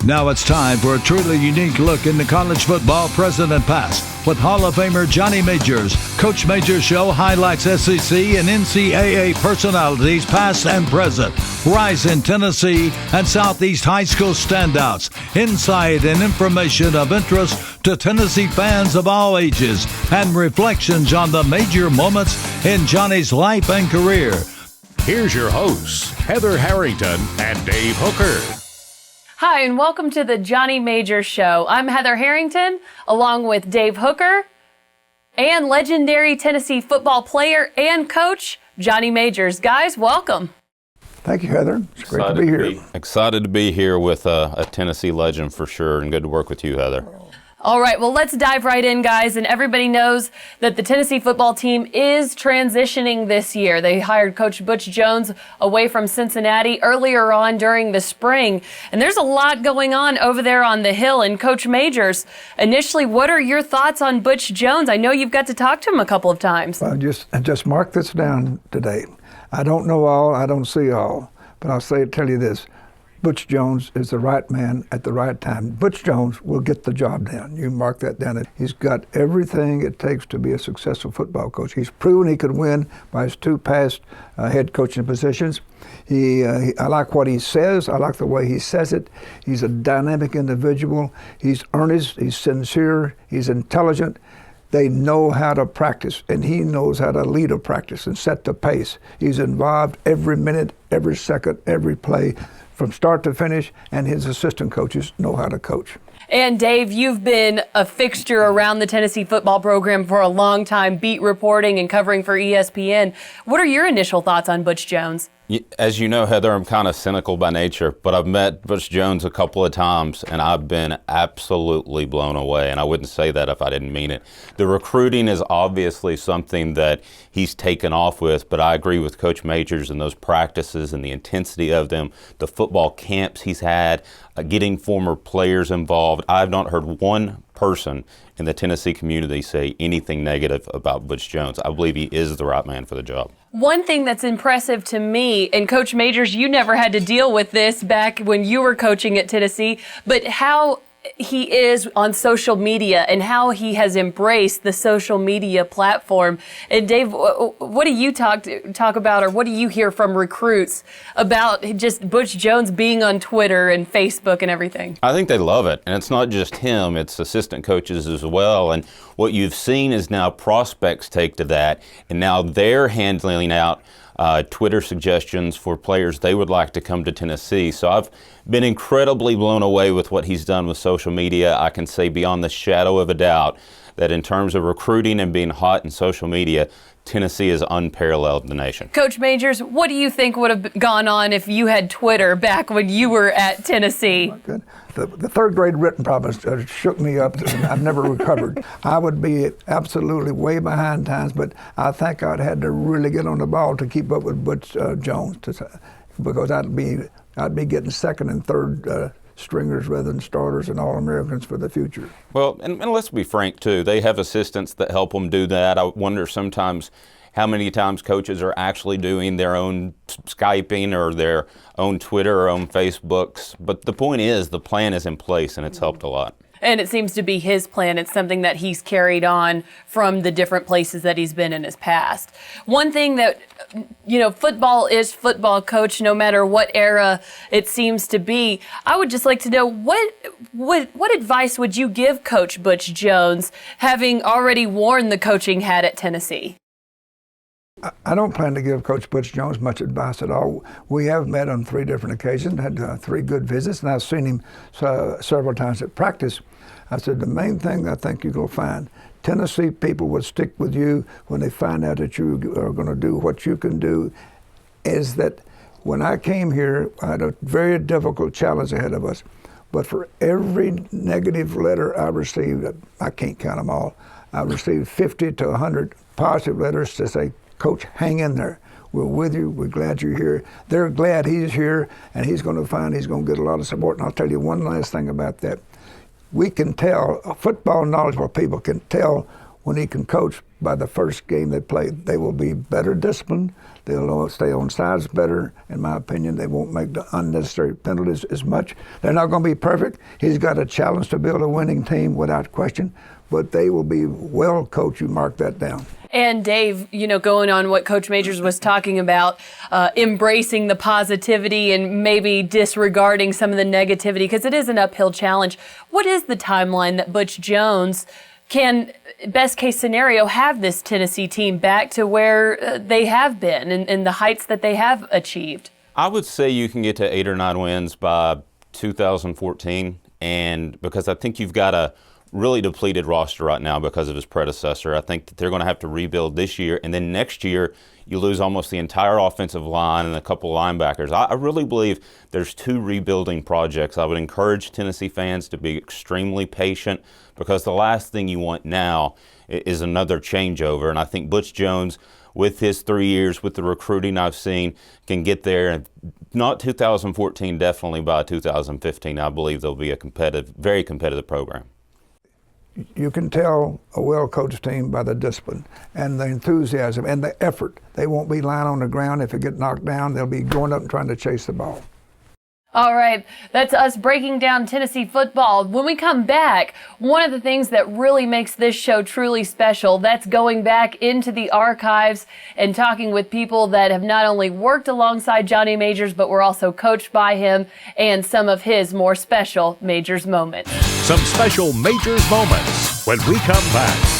Now it's time for a truly unique look into college football present and past with Hall of Famer Johnny Majors. Coach Majors Show highlights SEC and NCAA personalities past and present, rise in Tennessee and Southeast high school standouts, insight and information of interest to Tennessee fans of all ages, and reflections on the major moments in Johnny's life and career. Here's your hosts, Heather Harrington and Dave Hooker. Hi, and welcome to the Johnny Majors Show. I'm Heather Harrington, along with Dave Hooker, and legendary Tennessee football player and coach, Johnny Majors. Guys, welcome. Thank you, Heather. It's great to be here. Excited to be here with a Tennessee legend for sure, and good to work with you, Heather. All right, well, let's dive right in, guys. And everybody knows that the Tennessee football team is transitioning this year. They hired Coach Butch Jones away from Cincinnati earlier on during the spring. And there's a lot going on over there on the Hill. And Coach Majors, initially, what are your thoughts on Butch Jones? I know you've got to talk to him a couple of times. Well, just mark this down today. I don't know all, I don't see all, but I'll tell you this. Butch Jones is the right man at the right time. Butch Jones will get the job done. You mark that down. He's got everything it takes to be a successful football coach. He's proven he could win by his two past head coaching positions. I like what he says. I like the way he says it. He's a dynamic individual. He's earnest. He's sincere. He's intelligent. They know how to practice, and he knows how to lead a practice and set the pace. He's involved every minute, every second, every play, from start to finish, and his assistant coaches know how to coach. And Dave, you've been a fixture around the Tennessee football program for a long time, beat reporting and covering for ESPN. What are your initial thoughts on Butch Jones? As you know, Heather, I'm kind of cynical by nature, but I've met Butch Jones a couple of times, and I've been absolutely blown away, and I wouldn't say that if I didn't mean it. The recruiting is obviously something that he's taken off with, but I agree with Coach Majors and those practices and the intensity of them, the football camps he's had, getting former players involved. I've not heard one person in the Tennessee community say anything negative about Butch Jones. I believe he is the right man for the job. One thing that's impressive to me, and Coach Majors, you never had to deal with this back when you were coaching at Tennessee, but how he is on social media and how he has embraced the social media platform. And Dave, what do you talk about, or what do you hear from recruits about just Butch Jones being on Twitter and Facebook and everything? I think they love it, and it's not just him, it's assistant coaches as well. And what you've seen is now prospects take to that, and now they're handling out Twitter suggestions for players they would like to come to Tennessee. So I've been incredibly blown away with what he's done with social media. I can say beyond the shadow of a doubt that in terms of recruiting and being hot in social media, Tennessee is unparalleled in the nation. Coach Majors, what do you think would have gone on if you had Twitter back when you were at Tennessee? Good. The third grade written problems shook me up. I've never recovered. I would be absolutely way behind times, but I think I'd had to really get on the ball to keep up with Butch Jones, because I'd be getting second and third stringers rather than starters and All-Americans for the future. Well, and let's be frank, too. They have assistants that help them do that. I wonder sometimes how many times coaches are actually doing their own Skyping or their own Twitter or own Facebooks. But the point is, the plan is in place, and it's helped a lot. And it seems to be his plan. It's something that he's carried on from the different places that he's been in his past. One thing that, football is football, Coach, no matter what era it seems to be. I would just like to know, what advice would you give Coach Butch Jones, having already worn the coaching hat at Tennessee? I don't plan to give Coach Butch Jones much advice at all. We have met on 3 different occasions, had 3 good visits, and I've seen him several times at practice. I said, the main thing I think you're going to find, Tennessee people will stick with you when they find out that you are going to do what you can do, is that when I came here, I had a very difficult challenge ahead of us. But for every negative letter I received, I can't count them all, I received 50 to 100 positive letters to say, Coach, hang in there. We're with you. We're glad you're here. They're glad he's here, and he's going to get a lot of support. And I'll tell you one last thing about that. We can tell, football knowledgeable people can tell when he can coach by the first game they play, they will be better disciplined. They'll stay on sides better. In my opinion, they won't make the unnecessary penalties as much. They're not going to be perfect. He's got a challenge to build a winning team without question, but they will be well coached. You mark that down. And Dave, going on what Coach Majors was talking about, embracing the positivity and maybe disregarding some of the negativity, because it is an uphill challenge. What is the timeline that Butch Jones can, best case scenario, have this Tennessee team back to where they have been and the heights that they have achieved? I would say you can get to 8 or 9 wins by 2014, and because I think you've got a really depleted roster right now because of his predecessor. I think that they're going to have to rebuild this year, and then next year you lose almost the entire offensive line and a couple linebackers. I really believe there's 2 rebuilding projects. I would encourage Tennessee fans to be extremely patient, because the last thing you want now is another changeover, and I think Butch Jones, with his 3 years, with the recruiting I've seen, can get there. And not 2014, definitely by 2015. I believe they'll be a competitive, very competitive program. You can tell a well-coached team by the discipline and the enthusiasm and the effort. They won't be lying on the ground. If it get knocked down, they'll be going up and trying to chase the ball. All right, that's us breaking down Tennessee football. When we come back, one of the things that really makes this show truly special, that's going back into the archives and talking with people that have not only worked alongside Johnny Majors, but were also coached by him, and some of his more special Majors moments. Some special Majors moments when we come back.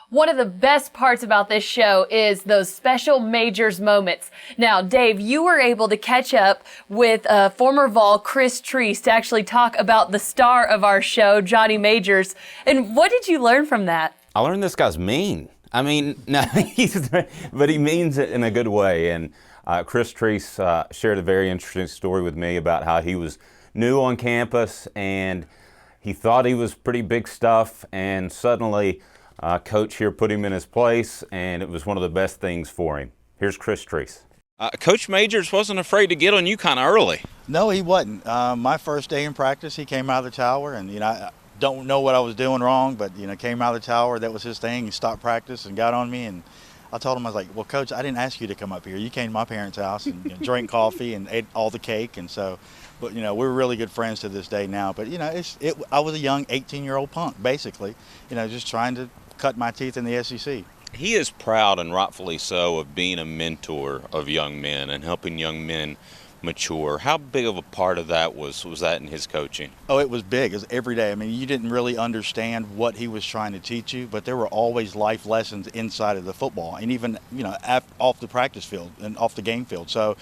One of the best parts about this show is those special Majors moments. Now, Dave, you were able to catch up with former Vol Treece to actually talk about the star of our show, Johnny Majors. And what did you learn from that? I learned this guy's mean. I mean, no, but he means it in a good way. And Treece shared a very interesting story with me about how he was new on campus and he thought he was pretty big stuff, and suddenly Coach here put him in his place, and it was one of the best things for him. Here's Treece. Coach Majors wasn't afraid to get on you kind of early. No, he wasn't. My first day in practice, he came out of the tower, and I don't know what I was doing wrong, but came out of the tower. That was his thing. He stopped practice and got on me, and I told him, I was like, "Well, Coach, I didn't ask you to come up here. You came to my parents' house and drank coffee and ate all the cake, and so." But we're really good friends to this day now. But I was a young 18-year-old punk, basically. Just trying to cut my teeth in the SEC. He is proud, and rightfully so, of being a mentor of young men and helping young men mature. How big of a part of that was that in his coaching? Oh, it was big. It was every day. I mean, you didn't really understand what he was trying to teach you, but there were always life lessons inside of the football, and even off the practice field and off the game field. So,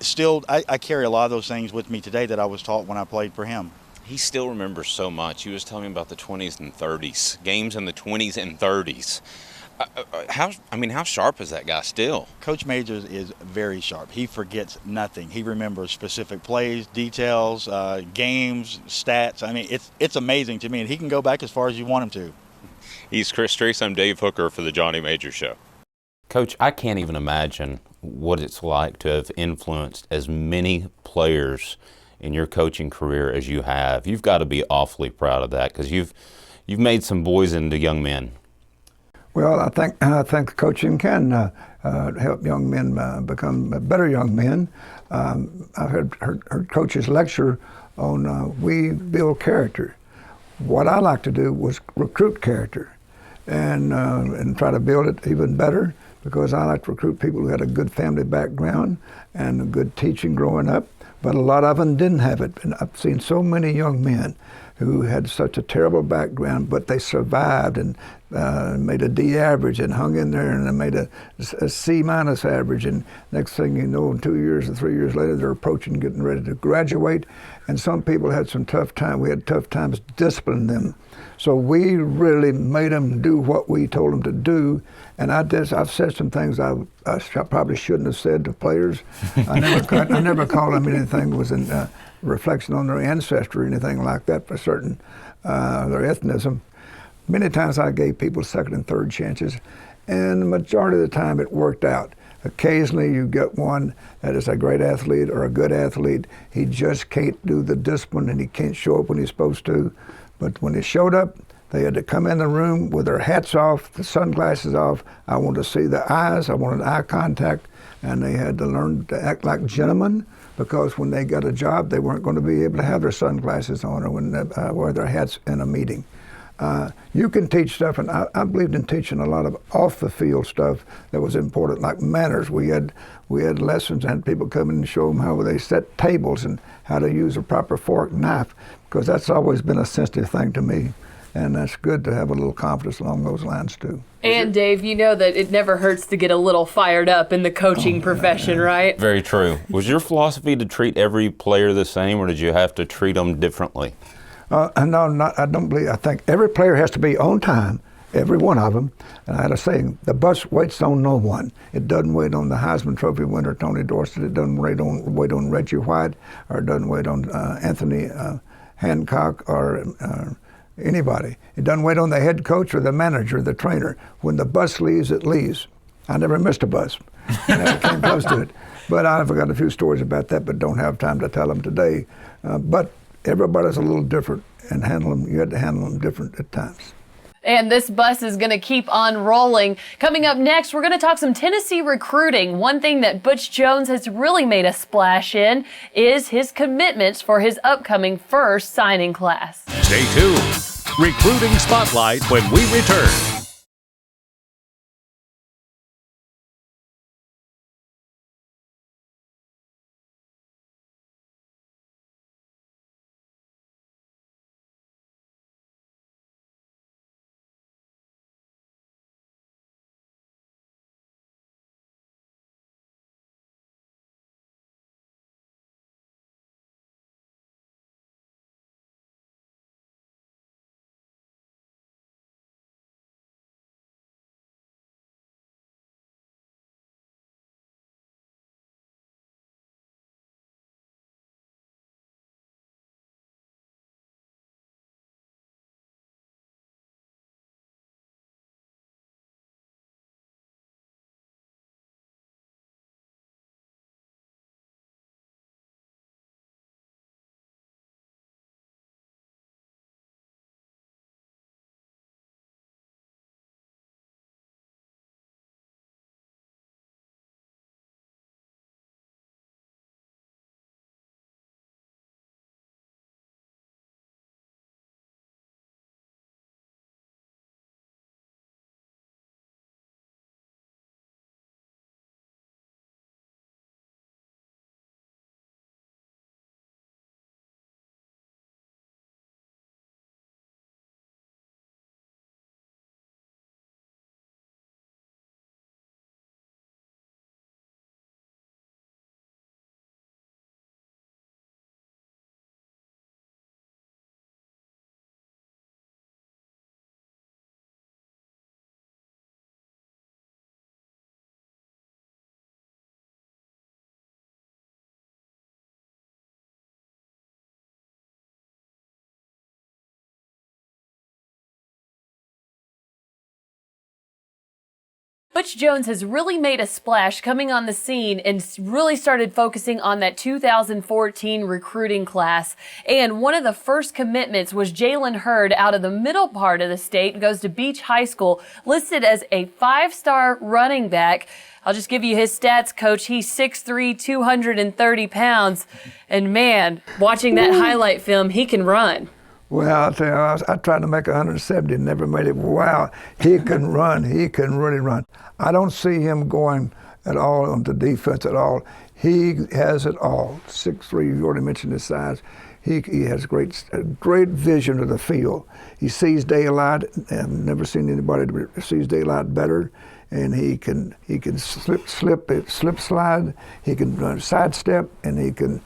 still, I carry a lot of those things with me today that I was taught when I played for him. He still remembers so much. He was telling me about the 20s and 30s, games in the 20s and 30s. How sharp is that guy still? Coach Majors is very sharp. He forgets nothing. He remembers specific plays, details, games, stats. I mean, it's amazing to me, and he can go back as far as you want him to. He's Chris Treece. I'm Dave Hooker for the Johnny Majors Show. Coach, I can't even imagine what it's like to have influenced as many players in your coaching career as you have. You've got to be awfully proud of that, because you've made some boys into young men. Well, I think coaching can help young men become better young men. I heard coaches lecture on we build character. What I like to do was recruit character, and try to build it even better, because I like to recruit people who had a good family background and a good teaching growing up. But a lot of them didn't have it. And I've seen so many young men who had such a terrible background, but they survived and made a D average and hung in there, and they made a C minus average. And next thing you know, 2 years or 3 years later, they're approaching getting ready to graduate. And some people had some tough time. We had tough times disciplining them. So we really made them do what we told them to do. And I've said some things I probably shouldn't have said to players. I never called them anything was in reflection on their ancestry or anything like that for certain, their ethnism. Many times I gave people second and third chances, and the majority of the time it worked out. Occasionally you get one that is a great athlete or a good athlete. He just can't do the discipline, and he can't show up when he's supposed to. But when he showed up, they had to come in the room with their hats off, the sunglasses off. I wanted to see the eyes. I wanted eye contact. And they had to learn to act like gentlemen, because when they got a job, they weren't going to be able to have their sunglasses on or when they wear their hats in a meeting. You can teach stuff, and I believed in teaching a lot of off-the-field stuff that was important, like manners. We had lessons and had people come in and show them how they set tables and how to use a proper fork and knife, because that's always been a sensitive thing to me. And that's good to have a little confidence along those lines, too. And Dave, you know that it never hurts to get a little fired up in the coaching profession, right? Very true. Was your philosophy to treat every player the same, or did you have to treat them differently? No, I don't believe. I think every player has to be on time, every one of them. And I had a saying: the bus waits on no one. It doesn't wait on the Heisman Trophy winner Tony Dorsett. It doesn't wait on Reggie White, or it doesn't wait on Anthony Hancock or anybody. It doesn't wait on the head coach or the manager, the trainer. When the bus leaves, it leaves. I never missed a bus. I never came close to it. But I've got a few stories about that, but don't have time to tell them today. But everybody's a little different, and you had to handle them different at times. And this bus is going to keep on rolling. Coming up next, we're going to talk some Tennessee recruiting. One thing that Butch Jones has really made a splash in is his commitments for his upcoming first signing class. Stay tuned. Recruiting Spotlight when we return. Butch Jones has really made a splash coming on the scene and really started focusing on that 2014 recruiting class. And one of the first commitments was Jalen Hurd out of the middle part of the state, goes to Beach High School, listed as a 5-star running back. I'll just give you his stats, Coach. He's 6'3", 230 pounds. And man, watching that highlight film, he can run. Well, I'll tell you, I tried to make 170, never made it. Wow, he can run. He can really run. I don't see him going at all on the defense at all. He has it all. 6'3", you already mentioned his size. He has great vision of the field. He sees daylight. I've never seen anybody that sees daylight better. And he can slip slide. He can sidestep, and he can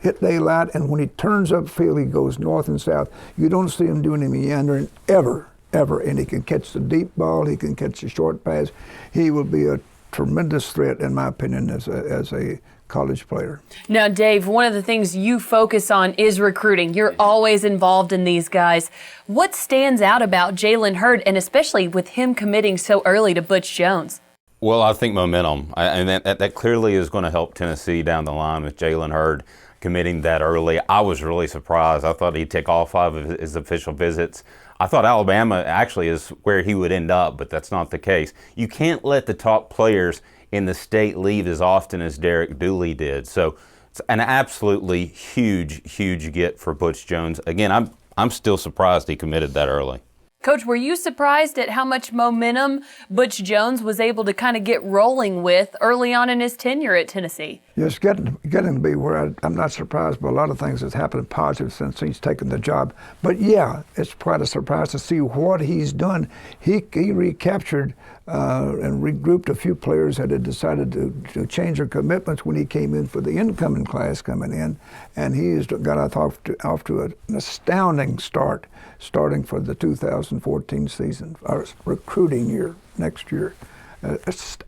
hit daylight, and when he turns upfield, he goes north and south. You don't see him doing any meandering ever, and he can catch the deep ball, he can catch the short pass. He will be a tremendous threat, in my opinion, as a college player. Now, Dave, one of the things you focus on is recruiting. You're always involved in these guys. What stands out about Jalen Hurd, and especially with him committing so early to Butch Jones? Well, I think momentum, and that clearly is going to help Tennessee down the line with Jalen Hurd committing that early. I was really surprised. I thought he'd take all 5 of his official visits. I thought Alabama actually is where he would end up, but that's not the case. You can't let the top players in the state leave as often as Derek Dooley did. So it's an absolutely huge get for Butch Jones. Again, I'm still surprised he committed that early. Coach, were you surprised at how much momentum Butch Jones was able to kind of get rolling with early on in his tenure at Tennessee? Yes, getting to be where I'm not surprised by a lot of things that's happened positive since he's taken the job. But yeah, it's quite a surprise to see what he's done. He recaptured and regrouped a few players that had decided to change their commitments when he came in for the incoming class coming in. And he has got off to an astounding start, starting for the 2014 season, our recruiting year next year.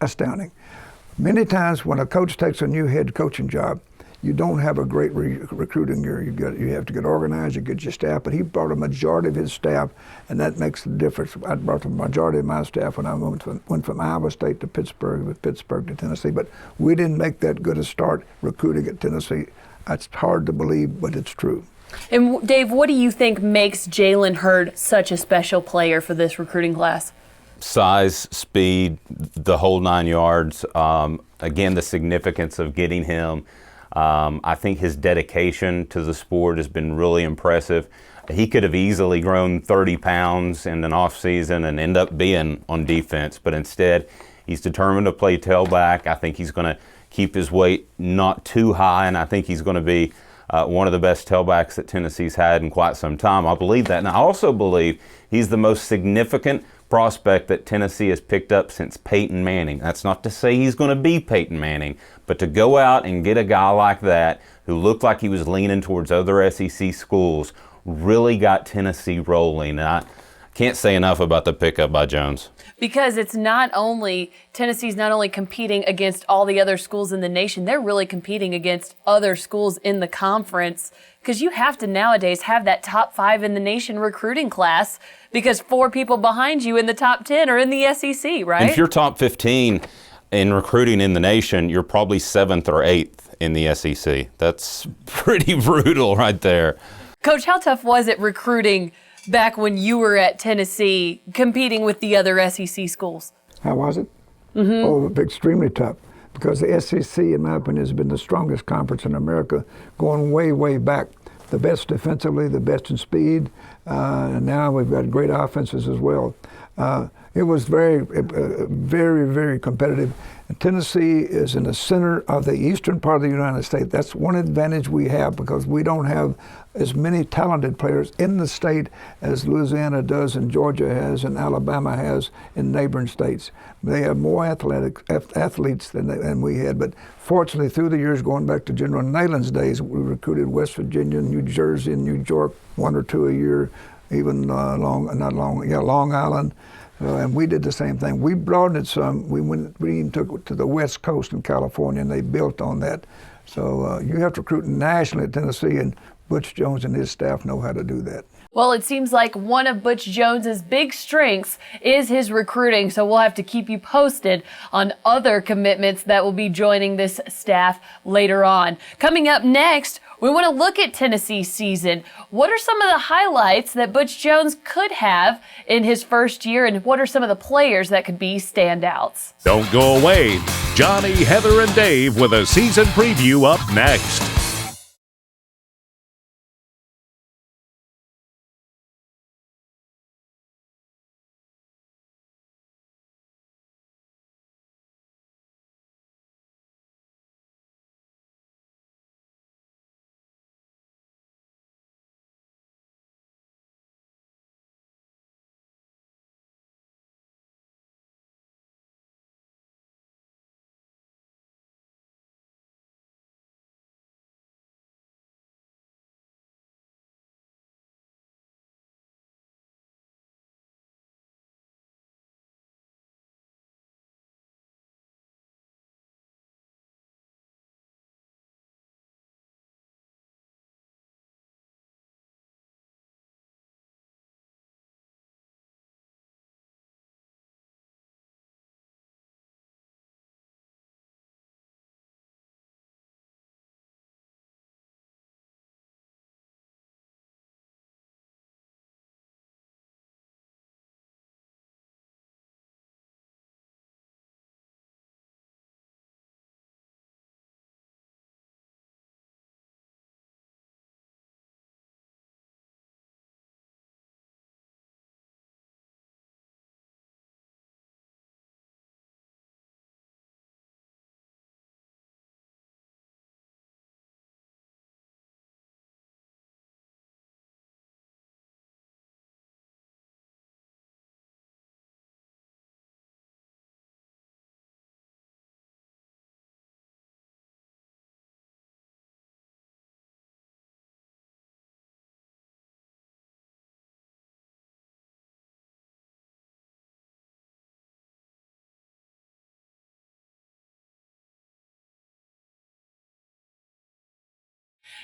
Astounding. Many times when a coach takes a new head coaching job, you don't have a great recruiting year. You have to get organized, you get your staff, but he brought a majority of his staff, and that makes the difference. I brought the majority of my staff when I went from Iowa State to Pittsburgh, with Pittsburgh to Tennessee, but we didn't make that good a start recruiting at Tennessee. It's hard to believe, but it's true. And Dave, what do you think makes Jalen Hurd such a special player for this recruiting class? Size, speed, the whole 9 yards. Again, the significance of getting him. I think his dedication to the sport has been really impressive. He could have easily grown 30 pounds in an off season and end up being on defense, but instead he's determined to play tailback. I think he's going to keep his weight not too high, and I think he's going to be one of the best tailbacks that Tennessee's had in quite some time. I believe that. And I also believe he's the most significant prospect that Tennessee has picked up since Peyton Manning. That's not to say he's going to be Peyton Manning, but to go out and get a guy like that who looked like he was leaning towards other SEC schools really got Tennessee rolling. And I can't say enough about the pickup by Jones. Because it's not only, Tennessee's not only competing against all the other schools in the nation, they're really competing against other schools in the conference. Because you have to nowadays have that top 5 in the nation recruiting class, because 4 people behind you in the top 10 are in the SEC, right? And if you're top 15 in recruiting in the nation, you're probably 7th or 8th in the SEC. That's pretty brutal right there. Coach, how tough was it recruiting back when you were at Tennessee, competing with the other SEC schools? How was it? Oh, extremely tough, because the SEC, in my opinion, has been the strongest conference in America, going way back. The best defensively, the best in speed, and now we've got great offenses as well. It was very competitive. And Tennessee is in the center of the eastern part of the United States. That's one advantage we have, because we don't have as many talented players in the state as Louisiana does and Georgia has and Alabama has in neighboring states. They have more athletes than we had, but fortunately through the years, going back to General Neyland's days, we recruited West Virginia, New Jersey, and New York, 1 or 2 a year, even Long Island. And we did the same thing. We broadened it some. We even took it to the West Coast in California, and they built on that. So you have to recruit nationally at Tennessee, and Butch Jones and his staff know how to do that. Well, it seems like one of Butch Jones's big strengths is his recruiting, so we'll have to keep you posted on other commitments that will be joining this staff later on. Coming up next, we want to look at Tennessee's season. What are some of the highlights that Butch Jones could have in his first year, and what are some of the players that could be standouts? Don't go away. Johnny, Heather, and Dave with a season preview up next.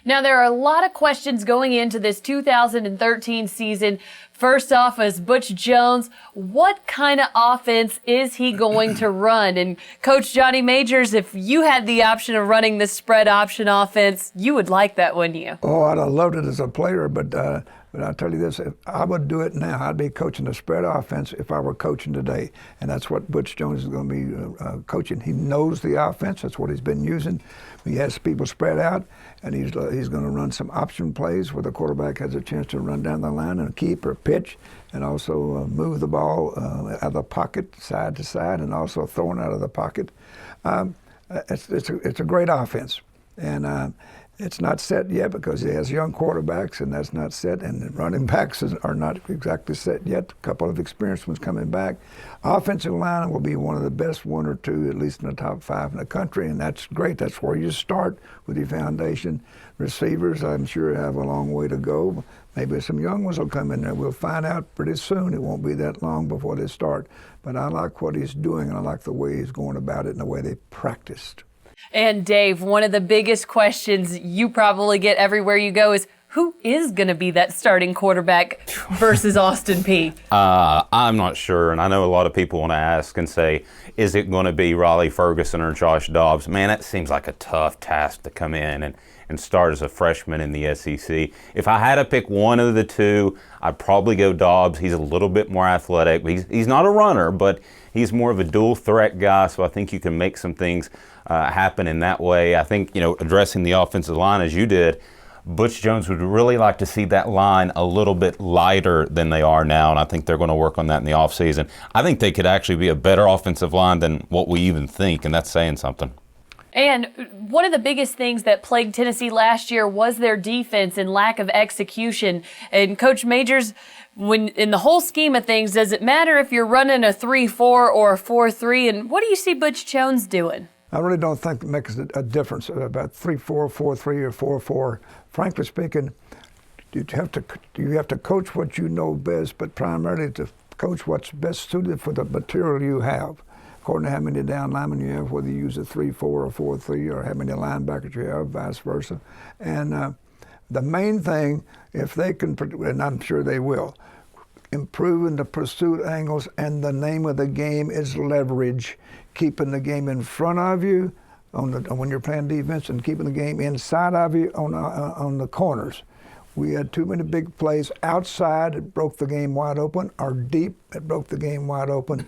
Now, there are a lot of questions going into this 2013 season. First off, is Butch Jones, what kind of offense is he going to run? And Coach Johnny Majors, if you had the option of running the spread option offense, you would like that, wouldn't you? Oh, I'd have loved it as a player, but I'll tell you this, if I would do it now. I'd be coaching the spread offense if I were coaching today, and that's what Butch Jones is going to be coaching. He knows the offense. That's what he's been using. He has people spread out, and he's going to run some option plays where the quarterback has a chance to run down the line and keep or pitch, and also move the ball out of the pocket side to side, and also throwing out of the pocket. It's a great offense, and it's not set yet because he has young quarterbacks, and that's not set, and the running backs are not exactly set yet. A couple of experienced ones coming back. Offensive line will be one of the best, one or two, at least in the top 5 in the country, and that's great. That's where you start with your foundation. Receivers, I'm sure, have a long way to go. Maybe some young ones will come in there. We'll find out pretty soon. It won't be that long before they start. But I like what he's doing, and I like the way he's going about it and the way they practiced. And Dave, one of the biggest questions you probably get everywhere you go is, who is going to be that starting quarterback versus Austin Peay? I'm not sure, and I know a lot of people want to ask and say, is it going to be Raleigh Ferguson or Josh Dobbs? Man, that seems like a tough task to come in and start as a freshman in the SEC. If I had to pick one of the two, I'd probably go Dobbs. He's a little bit more athletic. He's not a runner, but he's more of a dual threat guy, so I think you can make some things happen in that way. I think, addressing the offensive line as you did, Butch Jones would really like to see that line a little bit lighter than they are now, and I think they're going to work on that in the offseason. I think they could actually be a better offensive line than what we even think, and that's saying something. And one of the biggest things that plagued Tennessee last year was their defense and lack of execution. And Coach Majors, when in the whole scheme of things, does it matter if you're running a 3-4 or a 4-3? And what do you see Butch Jones doing? I really don't think it makes a difference about 3-4, 4-3, or 4-4. Frankly speaking, you have to coach what you know best, but primarily to coach what's best suited for the material you have, according to how many down linemen you have, whether you use a 3-4 or 4-3, or how many linebackers you have, vice versa. And the main thing, if they can, and I'm sure they will, improving the pursuit angles, and the name of the game is leverage. Keeping the game in front of you when you're playing defense, and keeping the game inside of you on the corners. We had too many big plays outside. It broke the game wide open, or deep. It broke the game wide open.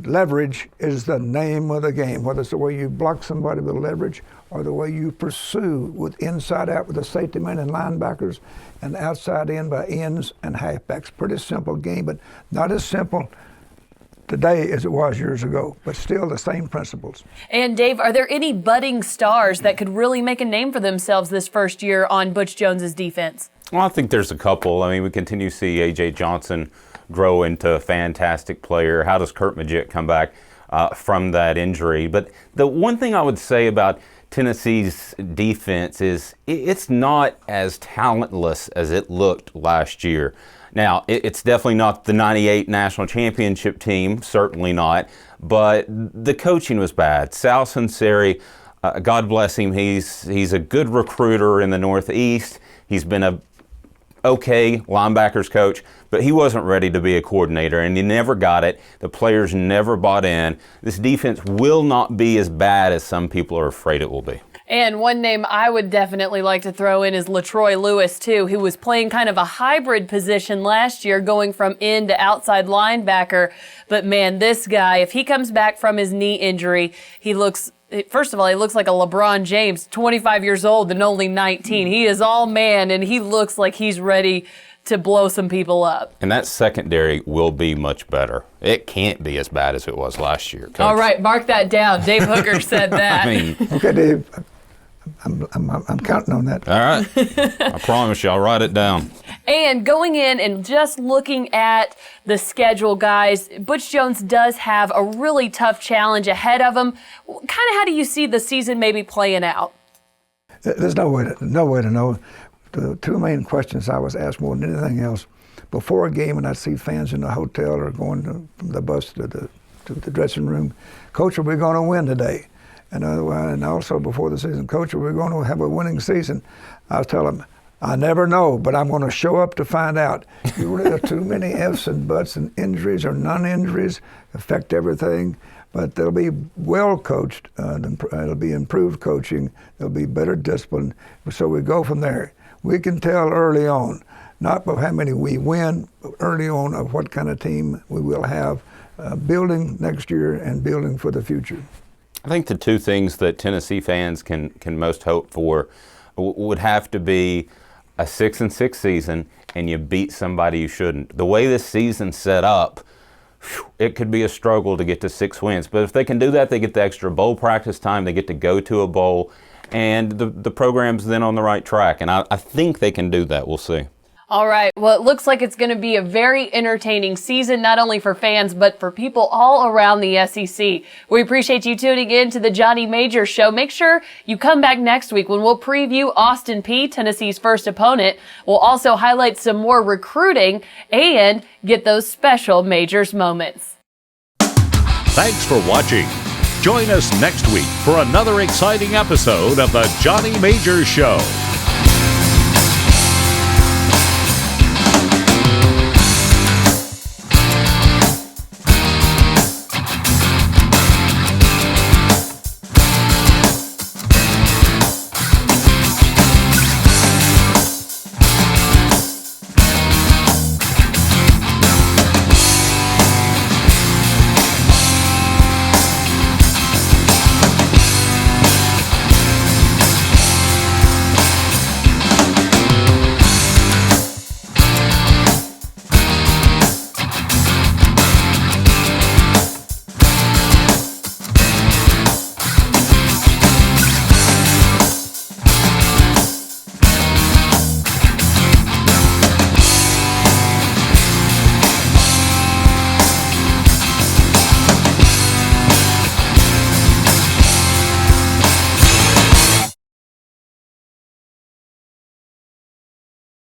Leverage is the name of the game, whether it's the way you block somebody with leverage or the way you pursue with inside out with the safety men and linebackers, and outside in by ends and halfbacks. Pretty simple game, but not as simple today as it was years ago, but still the same principles. And Dave, are there any budding stars that could really make a name for themselves this first year on Butch Jones's defense? Well, I think there's a couple. I mean, we continue to see A.J. Johnson grow into a fantastic player. How does Kurt Maggitt come back from that injury? But the one thing I would say about Tennessee's defense is it's not as talentless as it looked last year. Now, it's definitely not the '98 national championship team, certainly not, but the coaching was bad. Sal Sunseri, God bless him, he's a good recruiter in the Northeast. He's been a okay linebackers coach, but he wasn't ready to be a coordinator, and he never got it. The players never bought in. This defense will not be as bad as some people are afraid it will be. And one name I would definitely like to throw in is LaTroy Lewis, too, who was playing kind of a hybrid position last year, going from in to outside linebacker. But, man, this guy, if he comes back from his knee injury, he looks, first of all, he looks like a LeBron James, 25 years old and only 19. He is all man, and he looks like he's ready to blow some people up. And that secondary will be much better. It can't be as bad as it was last year, Coach. All right, mark that down. Dave Hooker said that. I mean, Okay, Dave, I'm counting on that. all right. I promise you, I'll write it down. And going in and just looking at the schedule, guys, Butch Jones does have a really tough challenge ahead of him. Kind of how do you see the season maybe playing out? There's no way to know. The two main questions I was asked more than anything else before a game, when I see fans in the hotel or going from the bus to the dressing room, Coach, are we going to win today? And also before the season, Coach, are we going to have a winning season? I was telling them, I never know, but I'm going to show up to find out. You really have too many ifs and buts, and injuries or non-injuries affect everything. But they'll be well coached. It'll be improved coaching. There'll be better discipline. So we go from there. We can tell early on, not by how many we win, but early on of what kind of team we will have, building next year and building for the future. I think the two things that Tennessee fans can most hope for would have to be a 6-6 season, and you beat somebody you shouldn't. The way this season's set up, it could be a struggle to get to 6 wins. But if they can do that, they get the extra bowl practice time, they get to go to a bowl, and the program's then on the right track. And I think they can do that. We'll see. All right. Well, it looks like it's going to be a very entertaining season, not only for fans, but for people all around the SEC. We appreciate you tuning in to the Johnny Majors Show. Make sure you come back next week when we'll preview Austin Peay, Tennessee's first opponent. We'll also highlight some more recruiting and get those special Majors moments. Thanks for watching. Join us next week for another exciting episode of the Johnny Majors Show.